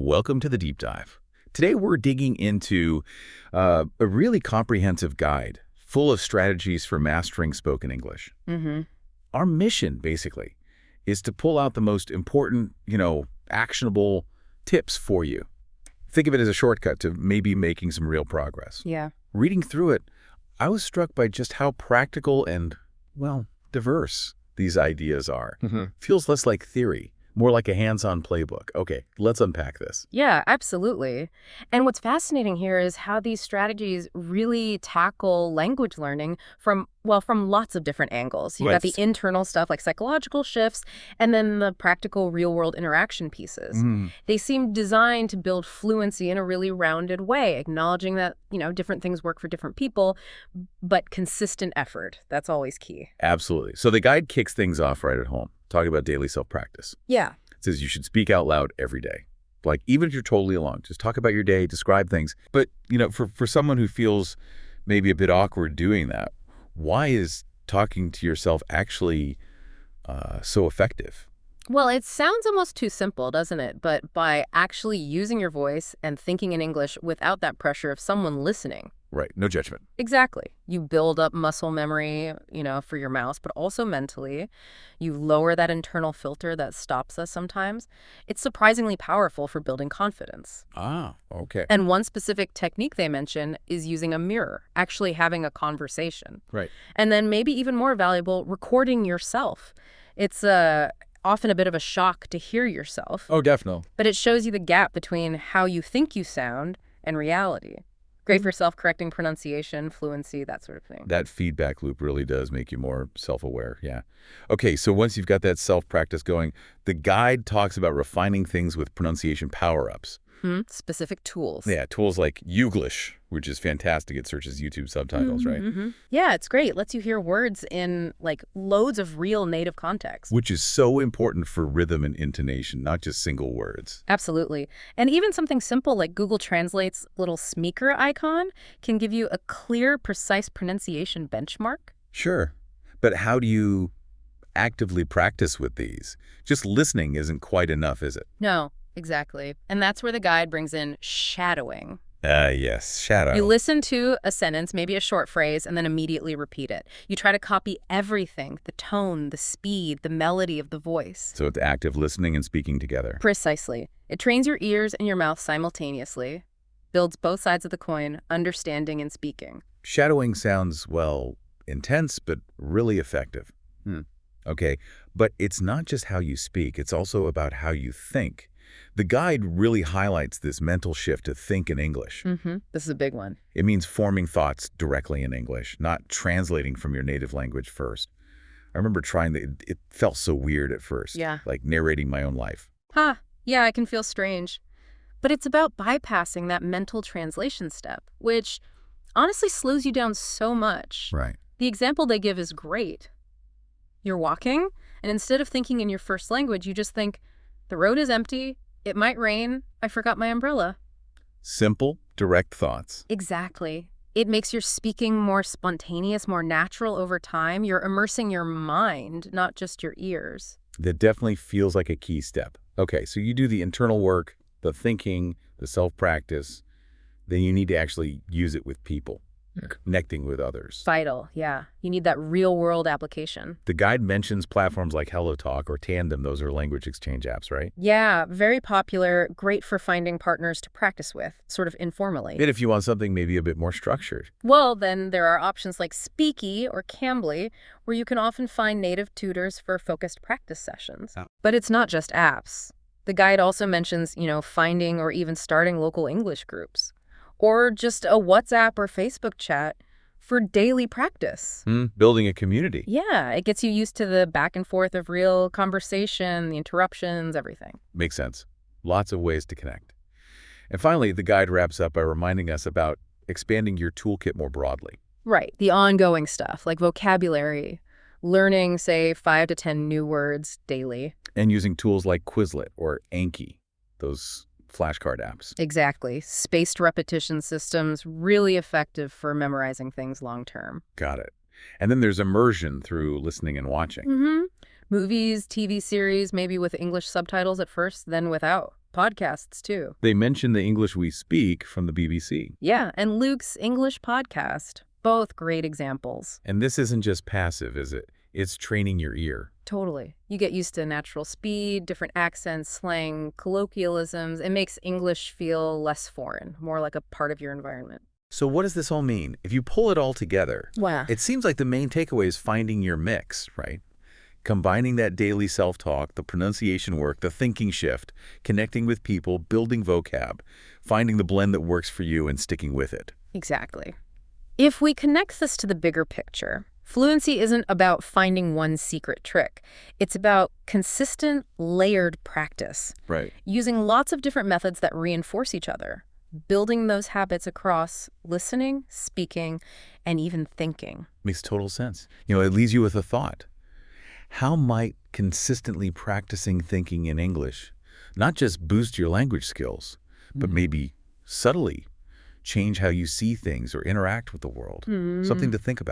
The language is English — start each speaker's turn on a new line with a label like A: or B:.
A: Welcome to the Deep Dive. Today we're digging into a really comprehensive guide full of strategies for mastering spoken English.
B: Mm-hmm.
A: Our mission, basically, is to pull out the most important, actionable tips for you. Think of it as a shortcut to maybe making some real progress.
B: Yeah.
A: Reading through it, I was struck by just how practical and, well, diverse these ideas are. Feels less like theory, more like a hands-on playbook. Okay, let's unpack this.
B: Yeah, absolutely. And what's fascinating here is how these strategies really tackle language learning from lots of different angles. You've got the internal stuff like psychological shifts, and then the practical real-world interaction pieces. They seem designed to build fluency in a really rounded way, acknowledging that, different things work for different people, but consistent effort. That's always key.
A: Absolutely. So the guide kicks things off right at home, talking about daily self-practice.
B: Yeah.
A: It says you should speak out loud every day. Like, even if you're totally alone, just talk about your day, describe things. But, for someone who feels maybe a bit awkward doing that, why is talking to yourself actually so effective?
B: Well, it sounds almost too simple, doesn't it? But by actually using your voice and thinking in English without that pressure of someone listening.
A: Right. No judgment.
B: Exactly. You build up muscle memory, for your mouth, but also mentally. You lower that internal filter that stops us sometimes. It's surprisingly powerful for building confidence.
A: Ah, okay.
B: And one specific technique they mention is using a mirror, actually having a conversation.
A: Right.
B: And then maybe even more valuable, recording yourself. It's often a bit of a shock to hear yourself.
A: Oh, definitely.
B: But it shows you the gap between how you think you sound and reality. Great for self-correcting pronunciation, fluency, that sort of thing.
A: That feedback loop really does make you more self-aware, yeah. Okay, so once you've got that self-practice going, the guide talks about refining things with pronunciation power-ups.
B: Specific tools.
A: Yeah, tools like Youglish, which is fantastic. It searches YouTube subtitles, right?
B: Yeah, it's great. It lets you hear words in, loads of real native context.
A: Which is so important for rhythm and intonation, not just single words.
B: Absolutely. And even something simple like Google Translate's little smeeker icon can give you a clear, precise pronunciation benchmark.
A: Sure. But how do you actively practice with these? Just listening isn't quite enough, is it?
B: No, exactly. And that's where the guide brings in shadowing.
A: Yes, shadow.
B: You listen to a sentence, maybe a short phrase, and then immediately repeat it. You try to copy everything, the tone, the speed, the melody of the voice.
A: So it's active listening and speaking together.
B: Precisely. It trains your ears and your mouth simultaneously, builds both sides of the coin, understanding and speaking.
A: Shadowing sounds, well, intense, but really effective. Okay, but it's not just how you speak, it's also about how you think. The guide really highlights this mental shift to think in English.
B: This is a big one.
A: It means forming thoughts directly in English, not translating from your native language first. I remember trying that. It felt so weird at first.
B: Yeah.
A: Like narrating my own life.
B: Yeah, it can feel strange. But it's about bypassing that mental translation step, which honestly slows you down so much.
A: Right.
B: The example they give is great. You're walking, and instead of thinking in your first language, you just think, the road is empty, it might rain, I forgot my umbrella.
A: Simple, direct thoughts.
B: Exactly. It makes your speaking more spontaneous, more natural over time. You're immersing your mind, not just your ears.
A: That definitely feels like a key step. Okay, so you do the internal work, the thinking, the self-practice, then you need to actually use it with people, connecting with others.
B: Vital, yeah. You need that real-world application.
A: The guide mentions platforms like HelloTalk or Tandem. Those are language exchange apps, right?
B: Yeah, very popular, great for finding partners to practice with, sort of informally.
A: And if you want something maybe a bit more structured.
B: Well, then there are options like Speaky or Cambly, where you can often find native tutors for focused practice sessions. But it's not just apps. The guide also mentions, finding or even starting local English groups, or just a WhatsApp or Facebook chat for daily practice.
A: Building a community.
B: Yeah, it gets you used to the back and forth of real conversation, the interruptions, everything.
A: Makes sense. Lots of ways to connect. And finally, the guide wraps up by reminding us about expanding your toolkit more broadly.
B: Right, the ongoing stuff, like vocabulary, learning, say, 5 to 10 new words daily.
A: And using tools like Quizlet or Anki, those flashcard apps.
B: Exactly. Spaced repetition systems, really effective for memorizing things long term.
A: Got it. And then there's immersion through listening and watching.
B: Movies, TV series, maybe with English subtitles at first, then without. podcasts too.
A: They mention the English We Speak from the BBC.
B: Yeah, and Luke's English podcast. Both great examples.
A: And this isn't just passive, is it? It's training your ear.
B: Totally. You get used to natural speed, different accents, slang, colloquialisms. It makes English feel less foreign, more like a part of your environment.
A: So what does this all mean? If you pull it all together,
B: Wow.
A: it seems like the main takeaway is finding your mix, right? Combining that daily self-talk, the pronunciation work, the thinking shift, connecting with people, building vocab, finding the blend that works for you and sticking with it.
B: Exactly. If we connect this to the bigger picture, fluency isn't about finding one secret trick. It's about consistent, layered practice,
A: Right.
B: using lots of different methods that reinforce each other, building those habits across listening, speaking, and even thinking.
A: Makes total sense. It leaves you with a thought. How might consistently practicing thinking in English not just boost your language skills, but maybe subtly change how you see things or interact with the world? Something to think about.